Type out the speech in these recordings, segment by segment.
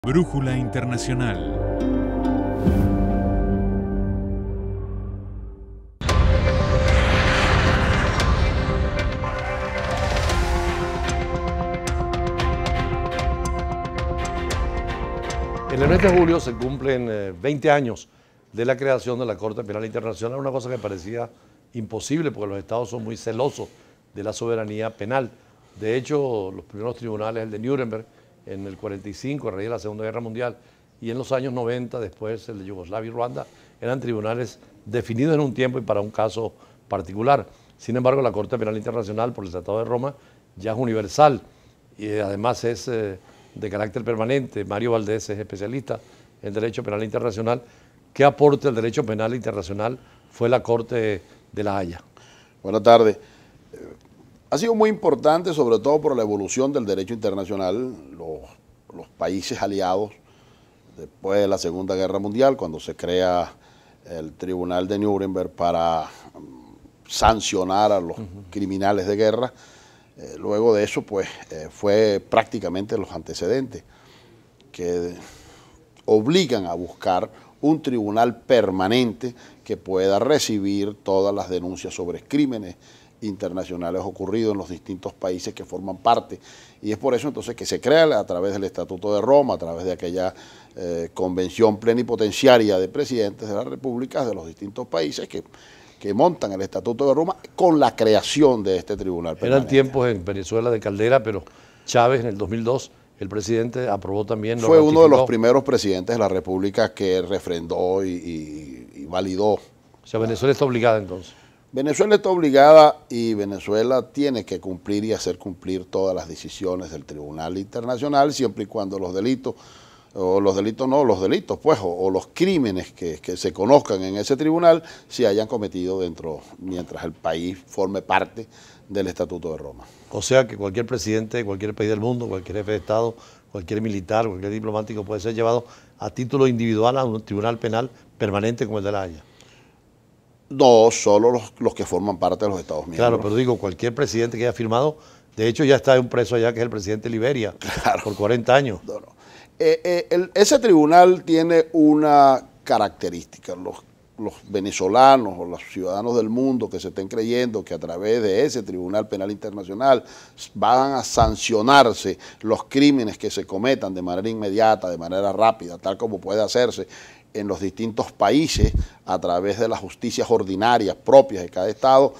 Brújula Internacional. En el mes de julio se cumplen 20 años de la creación de la Corte Penal Internacional, una cosa que parecía imposible porque los estados son muy celosos de la soberanía penal. De hecho, los primeros tribunales, el de Nuremberg en el 45, a raíz de la Segunda Guerra Mundial, y en los años 90, después el de Yugoslavia y Ruanda, eran tribunales definidos en un tiempo y para un caso particular. Sin embargo, la Corte Penal Internacional, por el Tratado de Roma, ya es universal y además es de carácter permanente. Mario Valdés es especialista en Derecho Penal Internacional. ¿Qué aporte al Derecho Penal Internacional fue la Corte de La Haya? Buenas tardes. Ha sido muy importante, sobre todo por la evolución del derecho internacional, los países aliados, después de la Segunda Guerra Mundial, cuando se crea el Tribunal de Nuremberg para sancionar a los criminales de guerra. Luego de eso, pues, fue prácticamente los antecedentes que obligan a buscar un tribunal permanente que pueda recibir todas las denuncias sobre crímenes internacionales ocurridos en los distintos países que forman parte. Y es por eso entonces que se crea a través del Estatuto de Roma, a través de aquella convención plenipotenciaria de presidentes de las repúblicas de los distintos países que montan el Estatuto de Roma con la creación de este tribunal permanente. Eran tiempos en Venezuela de Caldera, pero Chávez en el 2002, el presidente aprobó también. Fue uno de los primeros presidentes de la república que refrendó y validó. O sea, Venezuela está obligada entonces. Venezuela está obligada y Venezuela tiene que cumplir y hacer cumplir todas las decisiones del Tribunal Internacional, siempre y cuando los delitos, o los crímenes que se conozcan en ese tribunal se hayan cometido mientras el país forme parte del Estatuto de Roma. O sea que cualquier presidente de cualquier país del mundo, cualquier jefe de Estado, cualquier militar, cualquier diplomático puede ser llevado a título individual a un tribunal penal permanente como el de La Haya. No, solo los que forman parte de los Estados miembros. Claro, pero digo, cualquier presidente que haya firmado, de hecho ya está un preso allá que es el presidente de Liberia, claro, por 40 años. No. Ese tribunal tiene una característica. Los venezolanos o los ciudadanos del mundo que se estén creyendo que a través de ese Tribunal Penal Internacional van a sancionarse los crímenes que se cometan de manera inmediata, de manera rápida, tal como puede hacerse en los distintos países a través de las justicias ordinarias propias de cada estado,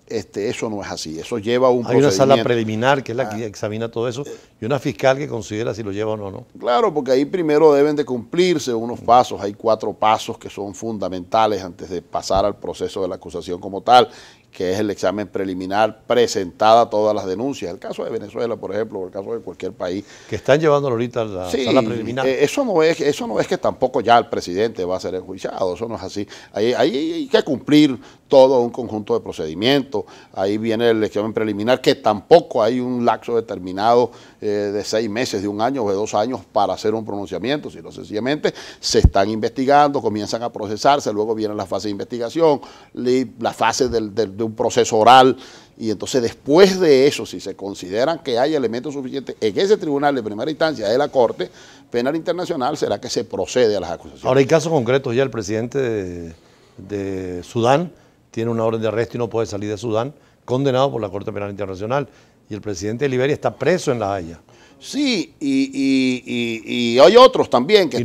eso no es así. Eso lleva un procedimiento. Hay una sala preliminar que es la que examina todo eso y una fiscal que considera si lo lleva o no. Claro, porque ahí primero deben de cumplirse unos pasos. Hay 4 pasos que son fundamentales antes de pasar al proceso de la acusación como tal, que es el examen preliminar, presentada todas las denuncias. El caso de Venezuela, por ejemplo, o el caso de cualquier país. Que están llevándolo ahorita a la sala preliminar. Eso no es que tampoco ya el presidente va a ser enjuiciado, eso no es así. Ahí hay que cumplir todo un conjunto de procedimientos. Ahí viene el examen preliminar, que tampoco hay un lapso determinado de 6 meses, de 1 año o de 2 años para hacer un pronunciamiento, sino sencillamente se están investigando, comienzan a procesarse, luego viene la fase de investigación, la fase de un proceso oral, y entonces después de eso, si se consideran que hay elementos suficientes en ese tribunal de primera instancia de la Corte Penal Internacional, será que se procede a las acusaciones. Ahora hay casos concretos ya. El presidente de Sudán tiene una orden de arresto y no puede salir de Sudán, condenado por la Corte Penal Internacional, y el presidente de Liberia está preso en La Haya. Sí, y hay otros también que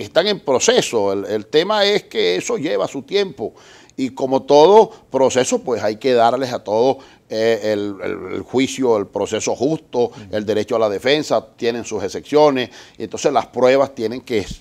están en proceso. El tema es que eso lleva su tiempo. Y como todo proceso, pues hay que darles a todos el juicio, el proceso justo, el derecho a la defensa, tienen sus excepciones. Y entonces las pruebas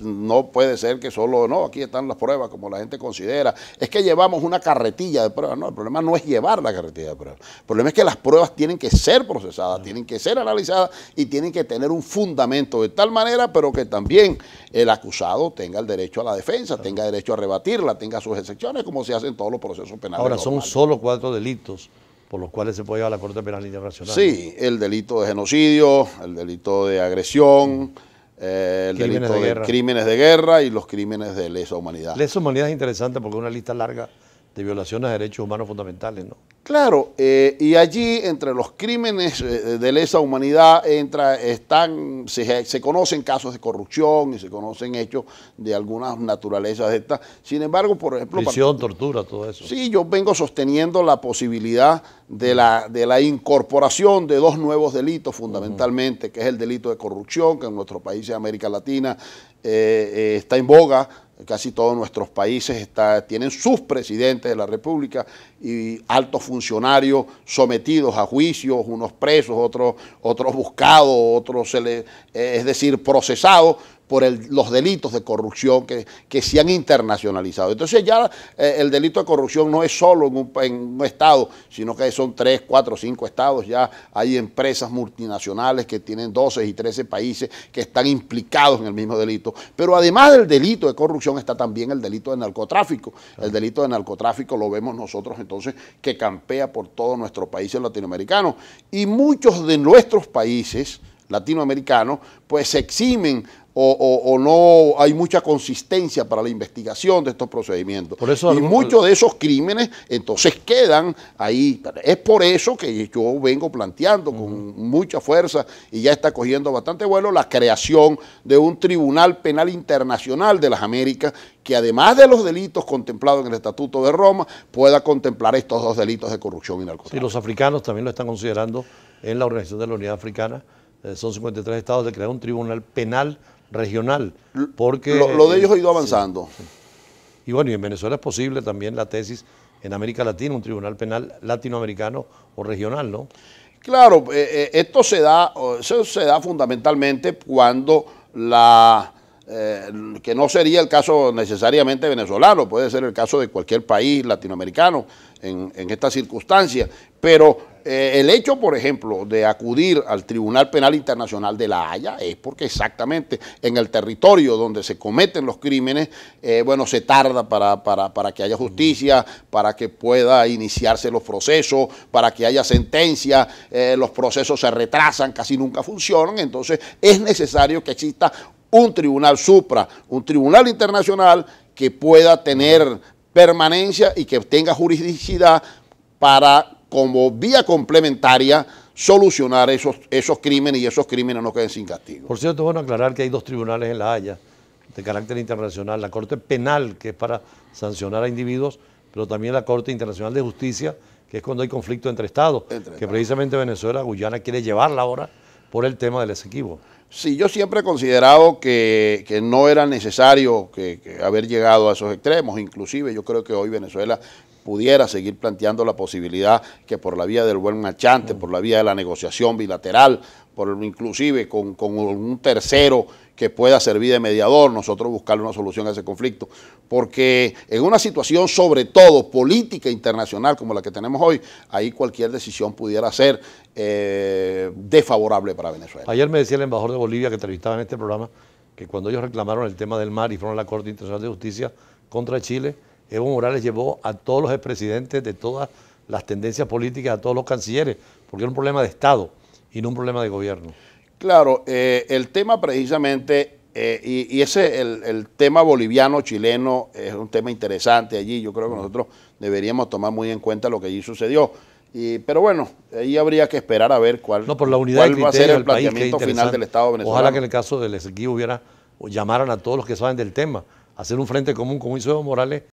no puede ser que solo, no, aquí están las pruebas como la gente considera. Es que llevamos una carretilla de pruebas. No, el problema no es llevar la carretilla de pruebas. El problema es que las pruebas tienen que ser procesadas, tienen que ser analizadas y tienen que tener un fundamento de tal manera, pero que también el acusado tenga el derecho a la defensa, tenga derecho a rebatirla, tenga sus excepciones, como se hace en todos los procesos penales. Ahora, son solo 4 delitos por los cuales se puede llevar a la Corte Penal Internacional. Sí, el delito de genocidio, el delito de agresión, el delito de crímenes de guerra y los crímenes de lesa humanidad. Lesa humanidad es interesante porque es una lista larga de violaciones de derechos humanos fundamentales, ¿no? Claro, y allí entre los crímenes de lesa humanidad se conocen casos de corrupción y se conocen hechos de algunas naturalezas de estas. Sin embargo, por ejemplo... Prisión, tortura, todo eso. Sí, yo vengo sosteniendo la posibilidad de la incorporación de dos nuevos delitos fundamentalmente, que es el delito de corrupción, que en nuestros países de América Latina está en boga. Casi todos nuestros países tienen sus presidentes de la República y altos funcionarios sometidos a juicios, unos presos, otros buscados, otros, es decir, procesados por los delitos de corrupción que se han internacionalizado. Entonces ya el delito de corrupción no es solo en un estado, sino que son 3, 4, 5 estados. Ya hay empresas multinacionales que tienen 12 y 13 países que están implicados en el mismo delito. Pero además del delito de corrupción está también el delito de narcotráfico. El delito de narcotráfico lo vemos nosotros entonces que campea por todos nuestros países latinoamericanos. Y muchos de nuestros países latinoamericanos pues se eximen o no hay mucha consistencia para la investigación de estos procedimientos. Por eso y muchos de esos crímenes entonces quedan ahí. Es por eso que yo vengo planteando con mucha fuerza y ya está cogiendo bastante vuelo la creación de un Tribunal Penal Internacional de las Américas que además de los delitos contemplados en el Estatuto de Roma pueda contemplar estos dos delitos de corrupción y narcotráfico. Sí, los africanos también lo están considerando en la Organización de la Unidad Africana. Son 53 estados de crear un tribunal penal regional, porque... Lo de ellos ha ido avanzando. Sí. Y bueno, y en Venezuela es posible también la tesis en América Latina, un tribunal penal latinoamericano o regional, ¿no? Claro, esto se da fundamentalmente cuando que no sería el caso necesariamente venezolano, puede ser el caso de cualquier país latinoamericano en esta circunstancia, pero el hecho, por ejemplo, de acudir al Tribunal Penal Internacional de La Haya es porque exactamente en el territorio donde se cometen los crímenes, bueno, se tarda para que haya justicia, para que pueda iniciarse los procesos, para que haya sentencia, los procesos se retrasan, casi nunca funcionan, entonces es necesario que exista un tribunal supra, un tribunal internacional que pueda tener permanencia y que tenga juridicidad para, como vía complementaria, solucionar esos crímenes y esos crímenes no queden sin castigo. Por cierto, es bueno aclarar que hay dos tribunales en La Haya de carácter internacional, la Corte Penal, que es para sancionar a individuos, pero también la Corte Internacional de Justicia, que es cuando hay conflicto entre estados, que precisamente Venezuela, Guyana quiere llevarla ahora por el tema del Esequibo. Sí, yo siempre he considerado que no era necesario que haber llegado a esos extremos, inclusive yo creo que hoy Venezuela pudiera seguir planteando la posibilidad que por la vía del buen marchante, por la vía de la negociación bilateral, inclusive con un tercero que pueda servir de mediador, nosotros buscar una solución a ese conflicto. Porque en una situación sobre todo política internacional como la que tenemos hoy, ahí cualquier decisión pudiera ser desfavorable para Venezuela. Ayer me decía el embajador de Bolivia que entrevistaba en este programa que cuando ellos reclamaron el tema del mar y fueron a la Corte Internacional de Justicia contra Chile, Evo Morales llevó a todos los expresidentes de todas las tendencias políticas, a todos los cancilleres, porque era un problema de Estado y no un problema de gobierno. Claro, el tema precisamente, el tema boliviano-chileno es un tema interesante allí. Yo creo que nosotros deberíamos tomar muy en cuenta lo que allí sucedió. Pero bueno, ahí habría que esperar a ver cuál va a ser el planteamiento final del Estado venezolano. Ojalá que en el caso del Esequibo llamaran a todos los que saben del tema, hacer un frente común, como hizo Evo Morales